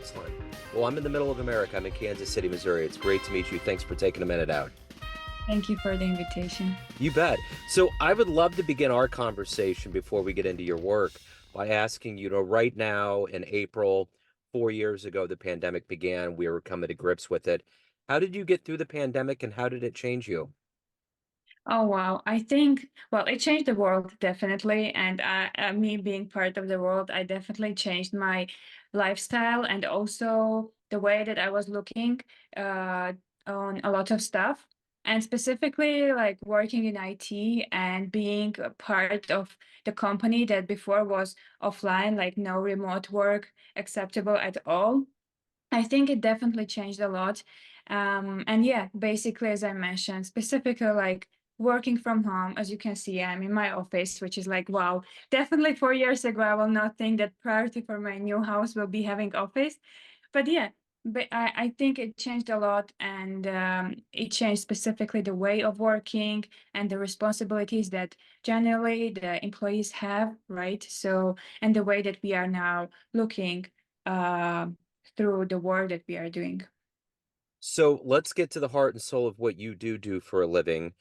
Excellent. Well, I'm in the middle of America. I'm in Kansas City, Missouri. It's great to meet you. Thanks for taking a minute out. Thank you for the invitation. You bet. So I would love to begin our conversation before we get into your work by asking you, right now in April, 4 years ago, the pandemic began. We were coming to grips with it. How did you get through the pandemic and how did it change you? Oh, wow. I think, well, it changed the world definitely. And me being part of the world, I definitely changed my lifestyle and also the way that I was looking uh, on a lot of stuff. And specifically, like working in IT and being a part of the company that before was offline, like no remote work acceptable at all. I think it definitely changed a lot. And yeah, basically, as I mentioned, specifically like working from home, as you can see, I'm in my office, which is like, wow, definitely 4 years ago, I will not think that priority for my new house will be having office. But yeah, but I think it changed a lot and it changed specifically the way of working and the responsibilities that generally the employees have, right? So, and the way that we are now looking. Uh, Through the work that we are doing. So let's get to the heart and soul of what you do for a living.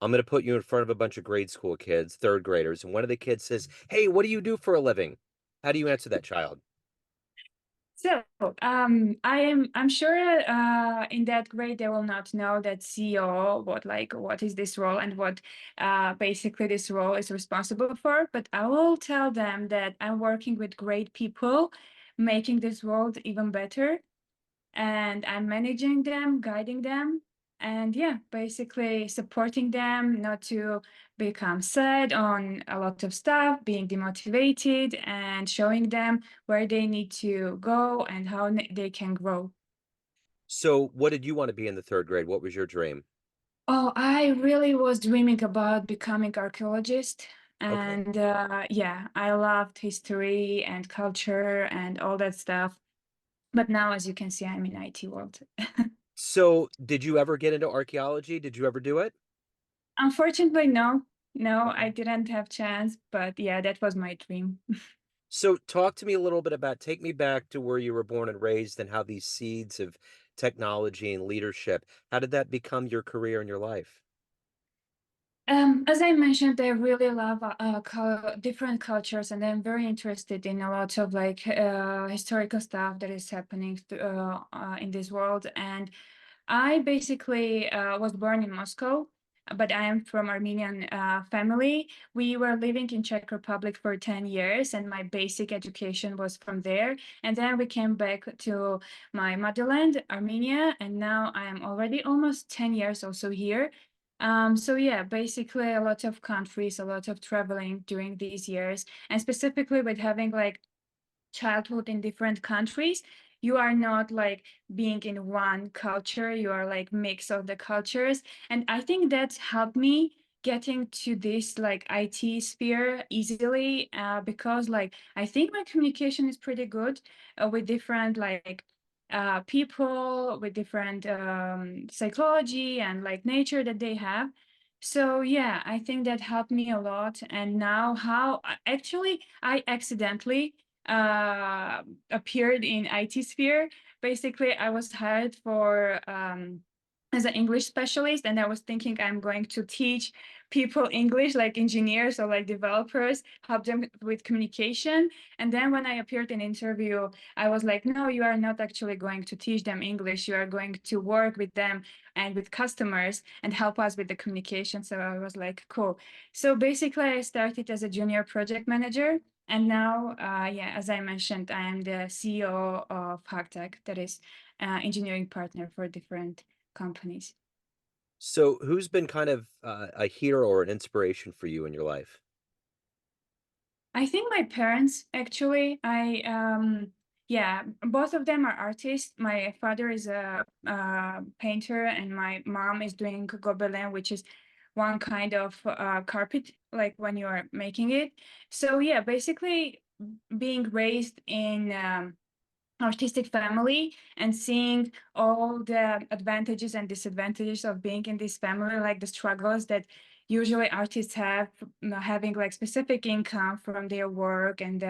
I'm going to put you in front of a bunch of grade school kids, third graders, and one of the kids says, "Hey, what do you do for a living?" How do you answer that child? So, I'm sure in that grade they will not know that CEO, what is this role and what basically this role is responsible for. But I will tell them that I'm working with great people, making this world even better, and I'm managing them, guiding them, and yeah, basically supporting them not to become sad on a lot of stuff, being demotivated, and showing them where they need to go and how they can grow. So what did you want to be in the third grade? What was your dream? Oh, I really was dreaming about becoming archaeologist. Okay. And yeah, I loved history and culture and all that stuff. But now, as you can see, I'm in IT world. So did you ever get into archaeology? Did you ever do it? Unfortunately, no. No, I Okay. didn't have chance, but yeah, that was my dream. So talk to me a little bit about, take me back to where you were born and raised and how these seeds of technology and leadership, how did that become your career and your life? As I mentioned, I really love different cultures, and I'm very interested in a lot of like historical stuff that is happening in this world. And I basically was born in Moscow, but I am from Armenian family. We were living in Czech Republic for 10 years, and my basic education was from there. And then we came back to my motherland, Armenia, and now I am already almost 10 years also here. So yeah, basically a lot of countries, a lot of traveling during these years, and specifically with having like childhood in different countries, you are not like being in one culture, you are like mix of the cultures. And I think that helped me getting to this like IT sphere easily because like I think my communication is pretty good with different like people with different psychology and like nature that they have. So yeah, I think that helped me a lot. And now how actually I accidentally uh, appeared in IT sphere. Basically, I was hired for as an English specialist, and I was thinking I'm going to teach people English, like engineers or like developers, help them with communication. And then when I appeared in interview, I was like, no, you are not actually going to teach them English. You are going to work with them and with customers and help us with the communication. So I was like, cool. So basically, I started as a junior project manager. And now, yeah, as I mentioned, I am the CEO of HackTech, that is engineering partner for different companies. So who's been kind of a hero or an inspiration for you in your life? I think my parents actually, yeah, both of them are artists. My father is a painter, and my mom is doing gobelin, which is one kind of carpet, like when you are making it. So yeah, basically being raised in artistic family and seeing all the advantages and disadvantages of being in this family, like the struggles that usually artists have, having like specific income from their work and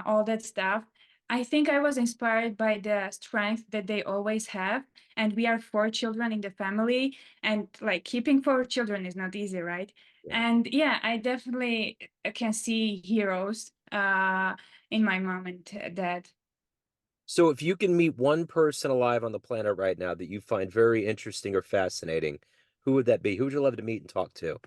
all that stuff. I think I was inspired by the strength that they always have. And we are four children in the family, and like keeping four children is not easy, right? Yeah. And yeah, I definitely can see heroes in my mom and dad. So if you can meet one person alive on the planet right now that you find very interesting or fascinating, who would that be? Who would you love to meet and talk to?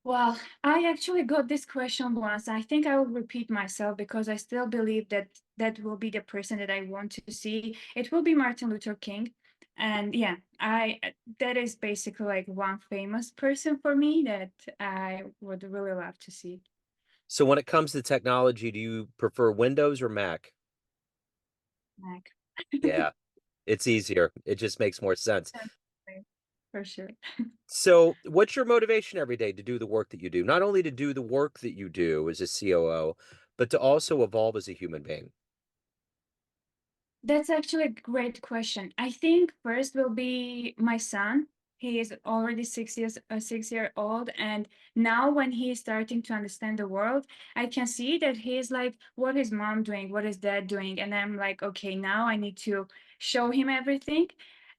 Well, I actually got this question once. I think I will repeat myself because I still believe that that will be the person that I want to see. It will be Martin Luther King. And yeah, I that is basically like one famous person for me that I would really love to see. So when it comes to technology, do you prefer Windows or Mac? Like Yeah, it's easier. It just makes more sense. definitely, for sure. So, what's your motivation every day to do the work that you do? Not only to do the work that you do as a COO, but to also evolve as a human being. That's actually a great question. I think first will be my son. He is already 6 years, 6 year old, and now when he is starting to understand the world, I can see that he is like, "What is mom doing? What is dad doing?" And I'm like, "Okay, now I need to show him everything."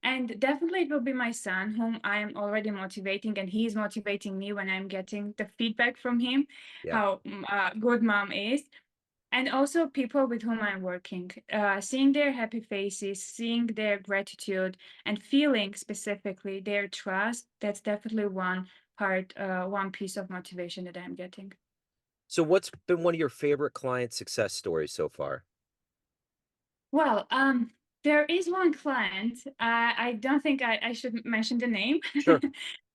And definitely, it will be my son, whom I am already motivating, and he is motivating me when I'm getting the feedback from him, Yeah. how good mom is, and also people with whom I'm working, seeing their happy faces, seeing their gratitude, and feeling specifically their trust. That's definitely one part, one piece of motivation that I'm getting. So, what's been one of your favorite client success stories so far? Well, there is one client. I don't think I should mention the name, Sure.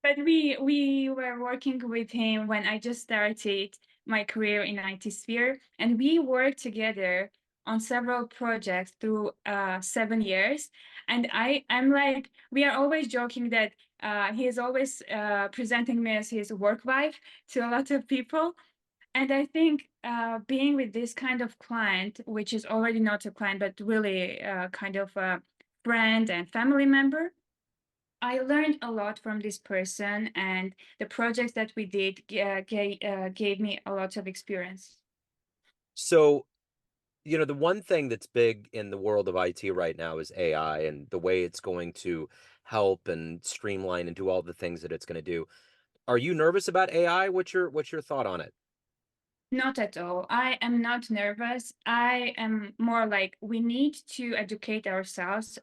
but we were working with him when I just started my career in IT sphere, and we worked together on several projects through 7 years. And I'm like, we are always joking that he is always presenting me as his work wife to a lot of people. And I think being with this kind of client, which is already not a client, but really kind of a friend and family member, I learned a lot from this person, and the projects that we did gave me a lot of experience. So, the one thing that's big in the world of IT right now is AI and the way it's going to help and streamline and do all the things that it's going to do. Are you nervous about AI? What's your thought on it? Not at all. I am not nervous. I am more like we need to educate ourselves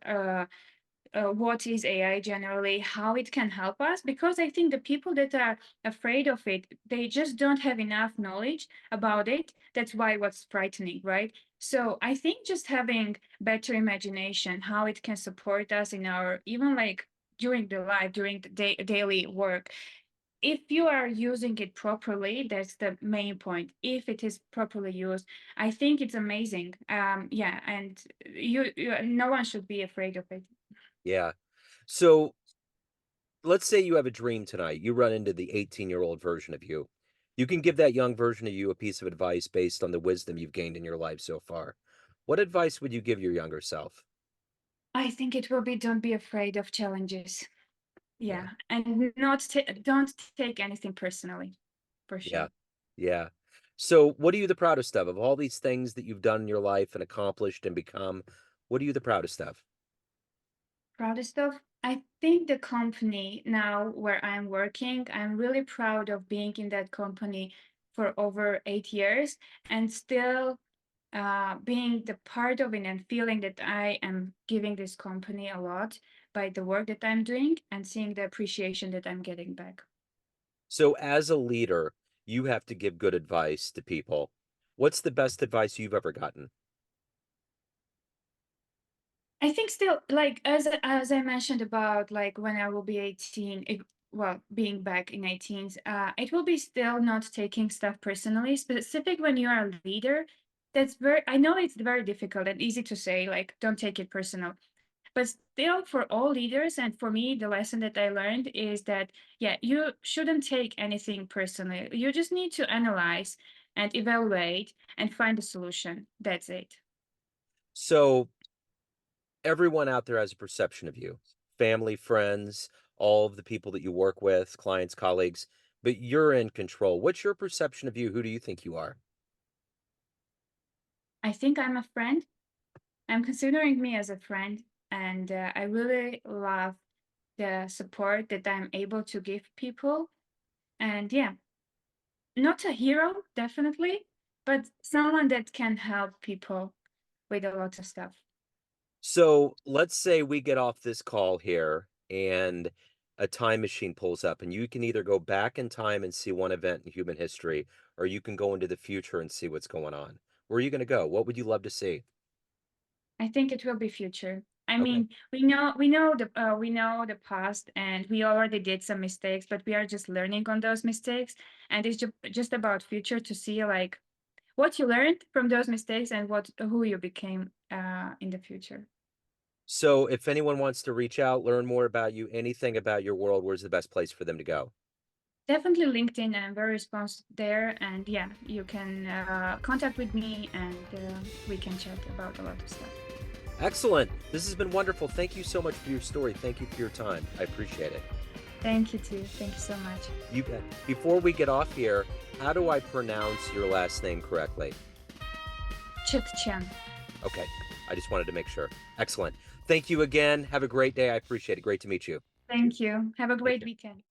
what is AI generally, how it can help us, because I think the people that are afraid of it, they just don't have enough knowledge about it. That's why what's frightening, right? So I think just having better imagination, how it can support us in our even like during the life, during the daily work. If you are using it properly, that's the main point. If it is properly used, I think it's amazing. Yeah, and no one should be afraid of it. Yeah. So, let's say you have a dream tonight. You run into the 18-year-old version of you. You can give that young version of you a piece of advice based on the wisdom you've gained in your life so far. What advice would you give your younger self? I think it will be don't be afraid of challenges. Yeah. Yeah, and not don't take anything personally, for Yeah. sure. Yeah. So, what are you the proudest of all these things that you've done in your life and accomplished and become? What are you the proudest of? Proudest of? I think the company now where I'm working, I'm really proud of being in that company for over 8 years and still being the part of it and feeling that I am giving this company a lot by the work that I'm doing and seeing the appreciation that I'm getting back. So, as a leader, you have to give good advice to people. What's the best advice you've ever gotten? I think still like as I mentioned about like when I will be 18, well, being back in 18s, it will be still not taking stuff personally, specific when you are a leader. That's very, I know it's very difficult and easy to say, like, don't take it personal. But still, for all leaders, and for me, the lesson that I learned is that, yeah, you shouldn't take anything personally. You just need to analyze and evaluate and find a solution. That's it. So, everyone out there has a perception of you, family, friends, all of the people that you work with, clients, colleagues, but you're in control. What's your perception of you? Who do you think you are? I think I'm a friend. I'm considering me as a friend, and I really love the support that I'm able to give people. And yeah, not a hero, definitely, but someone that can help people with a lot of stuff. So let's say we get off this call here and a time machine pulls up, and you can either go back in time and see one event in human history, or you can go into the future and see what's going on. Where are you going to go? What would you love to see? I think it will be future. I Okay. mean, we know the past, and we already did some mistakes, but we are just learning on those mistakes. And it's just about future to see like what you learned from those mistakes and what who you became in the future. So if anyone wants to reach out, learn more about you, anything about your world, where's the best place for them to go? Definitely LinkedIn. I'm very responsive there, and yeah, you can contact with me, and we can chat about a lot of stuff. Excellent. This has been wonderful. Thank you so much for your story. Thank you for your time. I appreciate it. Thank you too. Thank you so much. You bet. Before we get off here, how do I pronounce your last name correctly? Chtchyan. Okay. I just wanted to make sure. Excellent. Thank you again. Have a great day. I appreciate it. Great to meet you. Thank you. Have a Take great care. weekend.